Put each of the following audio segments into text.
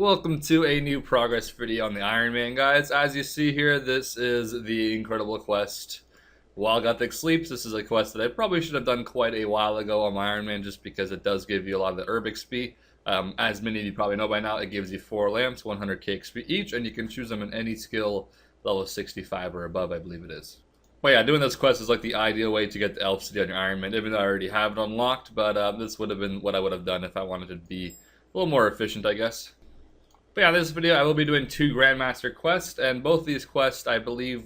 Welcome to a new progress video on the Iron Man, guys. As you see here, this is the incredible quest While Gothic Sleeps. This is a quest that I probably should have done quite a while ago on my Iron Man, just because it does give you a lot of the herb XP. As many of you probably know by now, it gives you 4 lamps, 100k XP each, and you can choose them in any skill level 65 or above, I believe it is. Well, yeah, doing this quest is like the ideal way to get the Elf City on your Iron Man, even though I already have it unlocked, but this would have been what I would have done if I wanted to be a little more efficient, I guess. But yeah, in this video I will be doing 2 GrandMaster quests, and both these quests, I believe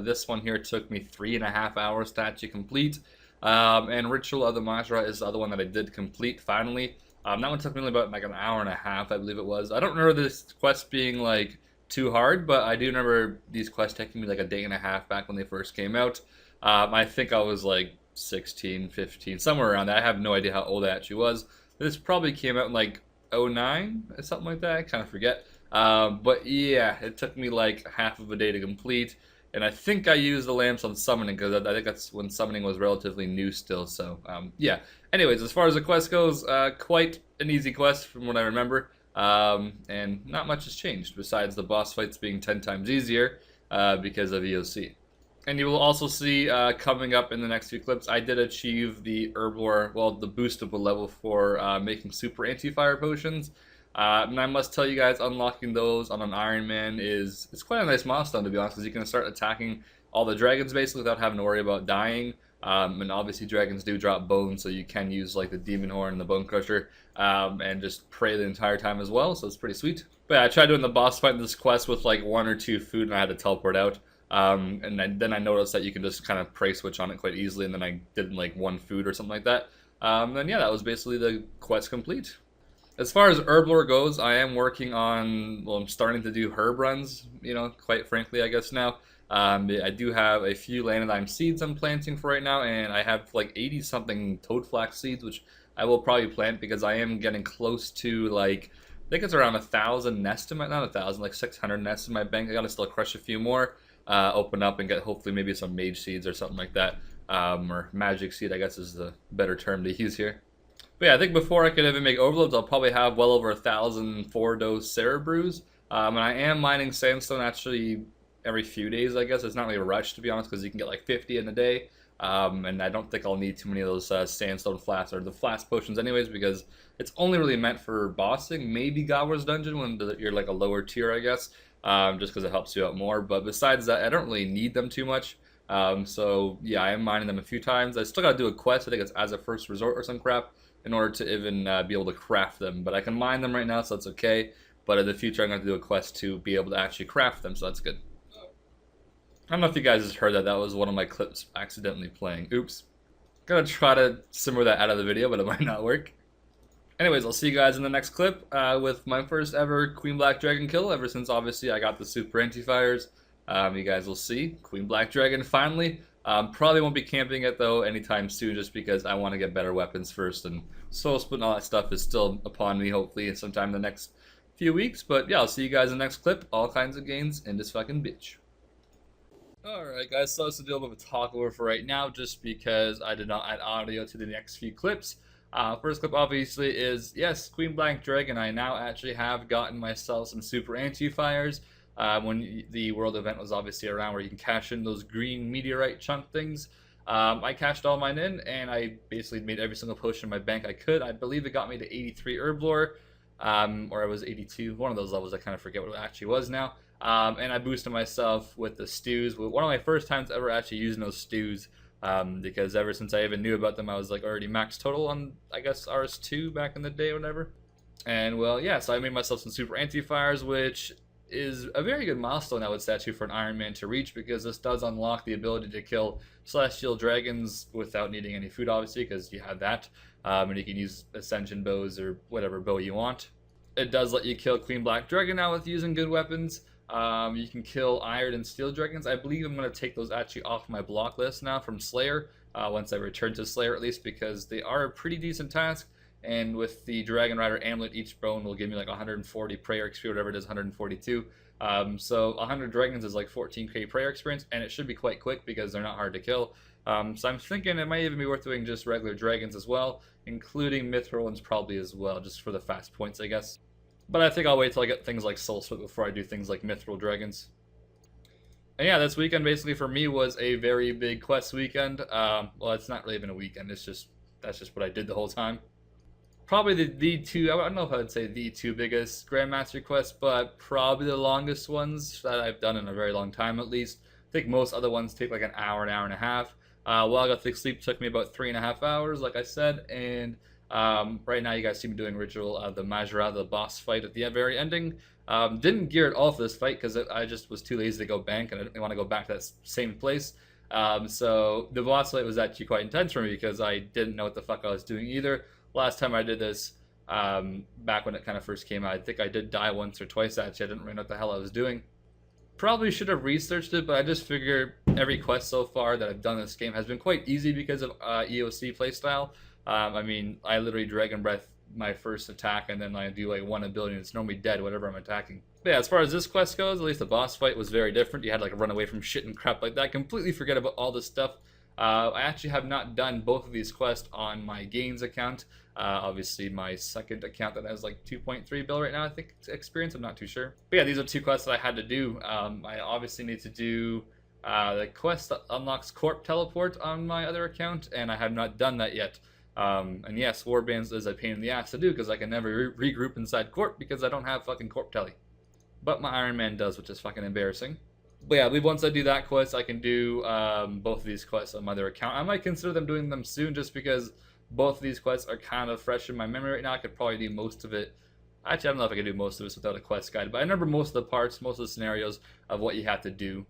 this one here took me 3.5 hours to actually complete. And Ritual of the Mahjarrat is the other one that I did complete finally. That one took me only about like an hour and a half, I believe it was. I don't remember this quest being like too hard, but I do remember these quests taking me like a day and a half back when they first came out. I think I was like 16, 15, somewhere around that. I have no idea how old I actually was. This probably came out in like 09 or something like that. I kind of forget. But yeah, it took me like half of a day to complete, and I think I used the lamps on summoning because I think that's when summoning was relatively new still. So yeah. Anyways, as far as the quest goes, quite an easy quest from what I remember, and not much has changed besides the boss fights being 10 times easier because of EOC. And you will also see coming up in the next few clips, I did achieve the Herblore, well, the boostable level for making super anti-fire potions. And I must tell you guys, unlocking those on an Iron Man it's quite a nice milestone, to be honest, because you can start attacking all the dragons basically without having to worry about dying. And obviously dragons do drop bones, so you can use like the Demon Horn and the Bone Crusher and just pray the entire time as well, so it's pretty sweet. But yeah, I tried doing the boss fight in this quest with like 1 or 2 food, and I had to teleport out. And then I noticed that you can just kind of prey switch on it quite easily, and then I did like 1 food or something like that. Then yeah, that was basically the quest complete. As far as Herblore goes, I am working on, well, I'm starting to do herb runs, you know, quite frankly, I guess now. I do have a few Lanthanum seeds I'm planting for right now, and I have like 80 something toadflax seeds, which I will probably plant because I am getting close to like, I think it's around 1,000 nests in my, not 1,000, like 600 nests in my bank. I gotta still crush a few more. Open up and get hopefully maybe some mage seeds or something like that, or magic seed, I guess is the better term to use here. But yeah, I think before I can even make overloads, I'll probably have well over 1,000 4-dose Cerebrews. And I am mining sandstone actually every few days, I guess. It's not really a rush, to be honest, because you can get like 50 in a day. And I don't think I'll need too many of those sandstone flasks, or the flask potions anyways, because it's only really meant for bossing, maybe Goblor's Dungeon when you're like a lower tier, I guess. Just because it helps you out more. But besides that, I don't really need them too much. So yeah, I am mining them a few times. I still gotta do a quest, I think it's as a first resort or some crap, in order to even be able to craft them. But I can mine them right now, so that's okay. But in the future, I'm gonna do a quest to be able to actually craft them, so that's good. I don't know if you guys just heard that. That was one of my clips accidentally playing. Oops. Gonna try to simmer that out of the video, but it might not work. Anyways, I'll see you guys in the next clip with my first ever Queen Black Dragon kill, ever since obviously I got the super antifires. You guys will see Queen Black Dragon finally. Probably won't be camping it though anytime soon, just because I want to get better weapons first, and soul split and all that stuff is still upon me, hopefully sometime in the next few weeks. But yeah, I'll see you guys in the next clip. All kinds of gains in this fucking bitch. Alright guys, so let's do a little bit of a talk over for right now, just because I did not add audio to the next few clips. First clip obviously is, yes, Queen Black Dragon. I now actually have gotten myself some super anti-fires. When the world event was obviously around where you can cash in those green meteorite chunk things. I cashed all mine in, and I basically made every single potion in my bank I could. I believe it got me to 83 Herblore, or it was 82, one of those levels. I kind of forget what it actually was now. And I boosted myself with the stews. One of my first times ever actually using those stews. Because ever since I even knew about them, I was like already max total on, I guess, RS2 back in the day or whatever. And well, yeah, so I made myself some super anti-fires, which is a very good milestone, I would say, for an Iron Man to reach, because this does unlock the ability to kill celestial dragons without needing any food, obviously, because you have that. And you can use ascension bows or whatever bow you want. It does let you kill Queen Black Dragon now with using good weapons. You can kill iron and steel dragons. I believe I'm going to take those actually off my block list now from Slayer, once I return to Slayer at least, because they are a pretty decent task. And with the Dragon Rider Amulet, each bone will give me like 140 prayer XP, whatever it is, 142. So 100 dragons is like 14k prayer experience, and it should be quite quick because they're not hard to kill. So I'm thinking it might even be worth doing just regular dragons as well, including Mithril ones probably as well, just for the fast points, I guess. But I think I'll wait till I get things like Soul Split before I do things like Mithril Dragons. And yeah, this weekend basically for me was a very big quest weekend. Well, it's not really even a weekend. That's just what I did the whole time. Probably the two. I don't know if I would say the two biggest Grandmaster quests, but probably the longest ones that I've done in a very long time, at least. I think most other ones take like an hour and a half. While I got thick sleep took me about 3.5 hours, like I said, and right now you guys see me doing ritual the Mahjarrat, the boss fight at the very ending. Didn't gear it all for this fight because I just was too lazy to go bank and I didn't want to go back to that same place. So the boss fight was actually quite intense for me because I didn't know what the fuck I was doing either. Last time I did this, back when it kind of first came out, I think I did die once or twice actually. I didn't really know what the hell I was doing. Probably should have researched it, but I just figured every quest so far that I've done in this game has been quite easy because of EOC playstyle. I mean, I literally Dragon Breath my first attack and then I do like one ability and it's normally dead whatever I'm attacking. But yeah, as far as this quest goes, at least the boss fight was very different. You had to like run away from shit and crap like that. Completely forget about all this stuff. I actually have not done both of these quests on my gains account. Obviously my second account that has like 2.3 bill right now, I think, experience. I'm not too sure. But yeah, these are two quests that I had to do. I obviously need to do the quest that unlocks Corp Teleport on my other account, and I have not done that yet. And yes, Warbands is a pain in the ass to do because I can never regroup inside Corp because I don't have fucking Corp Tele. But my Iron Man does, which is fucking embarrassing. But yeah, I believe once I do that quest, I can do both of these quests on my other account. I might consider them doing them soon just because both of these quests are kind of fresh in my memory right now. I could probably do most of it. Actually, I don't know if I could do most of this without a quest guide, but I remember most of the parts, most of the scenarios of what you have to do.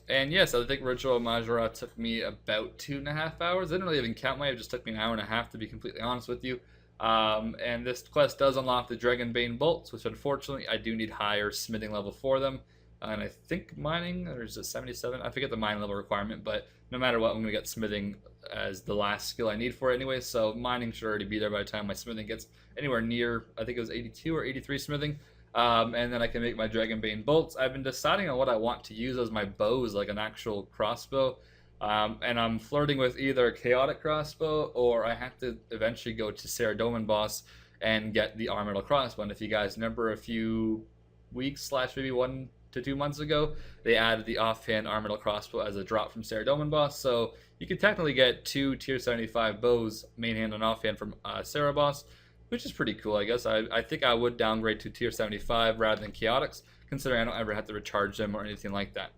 And yes, I think Ritual Mahjarrat took me about 2.5 hours. I didn't really even count it just took me an hour and a half to be completely honest with you. And this quest does unlock the Dragonbane bolts, which unfortunately I do need higher smithing level for them. And I think mining, or is it 77? I forget the mine level requirement, but no matter what, I'm going to get smithing as the last skill I need for it anyway, so mining should already be there by the time my smithing gets anywhere near, I think it was 82 or 83 smithing. And then I can make my Dragonbane bolts. I've been deciding on what I want to use as my bows, like an actual crossbow. And I'm flirting with either a chaotic crossbow, or I have to eventually go to Saradomin boss and get the armored crossbow. And if you guys remember a few weeks / maybe 1 to 2 months ago, they added the offhand armored crossbow as a drop from Saradomin boss, so you can technically get 2 tier 75 bows, main hand and offhand, from Sarah boss, which is pretty cool, I guess. I think I would downgrade to tier 75 rather than chaotics, considering I don't ever have to recharge them or anything like that.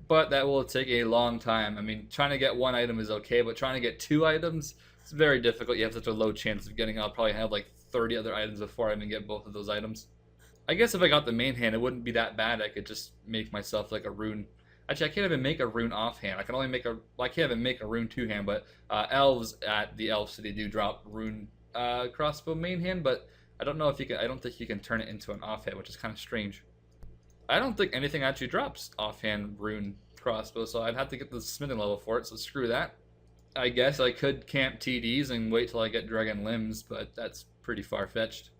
But that will take a long time. I mean, trying to get one item is okay, but trying to get 2 items, it's very difficult. You have such a low chance of getting. I'll probably have like 30 other items before I even get both of those items. I guess if I got the main hand, it wouldn't be that bad. I could just make myself like a rune. Actually, I can't even make a rune offhand. I can only make a. Well, I can't even make a rune two-hand, but elves at the Elf City do drop rune crossbow main hand, but I don't know if you can. I don't think you can turn it into an offhand, which is kind of strange. I don't think anything actually drops offhand rune crossbow, so I'd have to get the smithing level for it. So screw that. I guess I could camp TDs and wait till I get dragon limbs, but that's pretty far-fetched.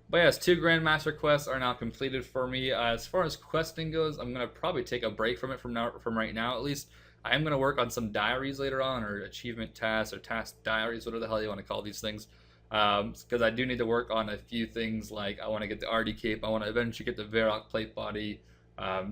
But yes, 2 Grandmaster quests are now completed for me. As far as questing goes, I'm going to probably take a break from it from right now at least. I am going to work on some diaries later on, or achievement tasks, or task diaries, whatever the hell you want to call these things. Because I do need to work on a few things, like I want to get the RD cape, I want to eventually get the Varrock plate body,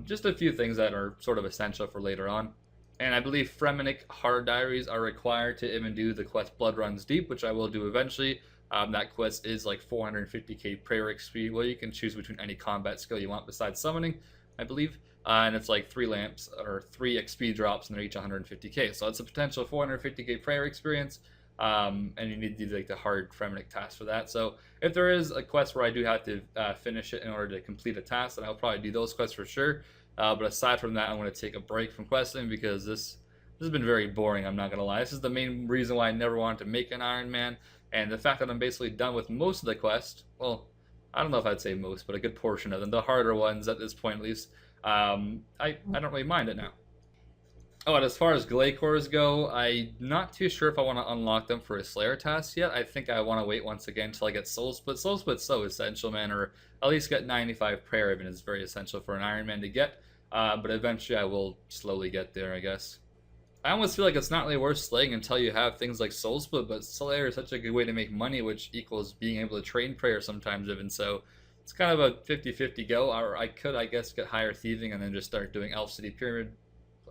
just a few things that are sort of essential for later on. And I believe Fremenic hard diaries are required to even do the quest Blood Runs Deep, which I will do eventually. That quest is like 450k prayer XP. Well, you can choose between any combat skill you want besides summoning, I believe. And it's like 3 lamps or 3 XP drops, and they're each 150k. So it's a potential 450k prayer experience. And you need to do like the hard Fremenic task for that. So if there is a quest where I do have to finish it in order to complete a task, then I'll probably do those quests for sure. But aside from that, I'm going to take a break from questing because this has been very boring, I'm not going to lie. This is the main reason why I never wanted to make an Iron Man. And the fact that I'm basically done with most of the quests, well, I don't know if I'd say most, but a good portion of them, the harder ones at this point at least, I don't really mind it now. Oh, and as far as Glacors go, I'm not too sure if I want to unlock them for a Slayer task yet. I think I want to wait once again until I get Soul Split. Soul Split's so essential, man, or at least get 95 Prayer even is very essential for an Iron Man to get. But eventually I will slowly get there, I guess. I almost feel like it's not really worth slaying until you have things like Soul Split, but Slayer is such a good way to make money, which equals being able to train prayer sometimes even, so it's kind of a 50-50 go. Or I could, I guess, get higher thieving and then just start doing Elf City Pyramid,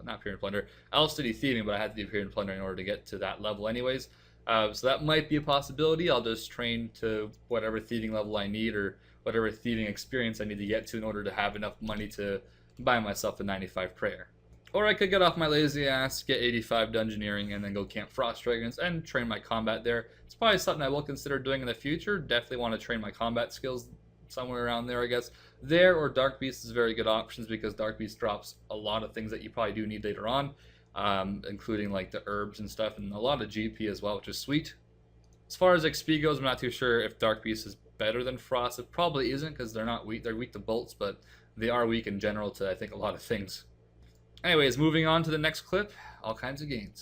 not Pyramid Plunder, Elf City Thieving, but I had to do Pyramid Plunder in order to get to that level anyways. So that might be a possibility. I'll just train to whatever thieving level I need or whatever thieving experience I need to get to in order to have enough money to buy myself a 95 prayer. Or I could get off my lazy ass, get 85 dungeoneering, and then go camp Frost Dragons and train my combat there. It's probably something I will consider doing in the future. Definitely want to train my combat skills somewhere around there, I guess. There or Dark Beast is very good options because Dark Beast drops a lot of things that you probably do need later on, including like the herbs and stuff, and a lot of GP as well, which is sweet. As far as XP goes, I'm not too sure if Dark Beast is better than Frost. It probably isn't because they're not weak. They're weak to bolts, but they are weak in general to, I think, a lot of things. Anyways, moving on to the next clip, all kinds of gains.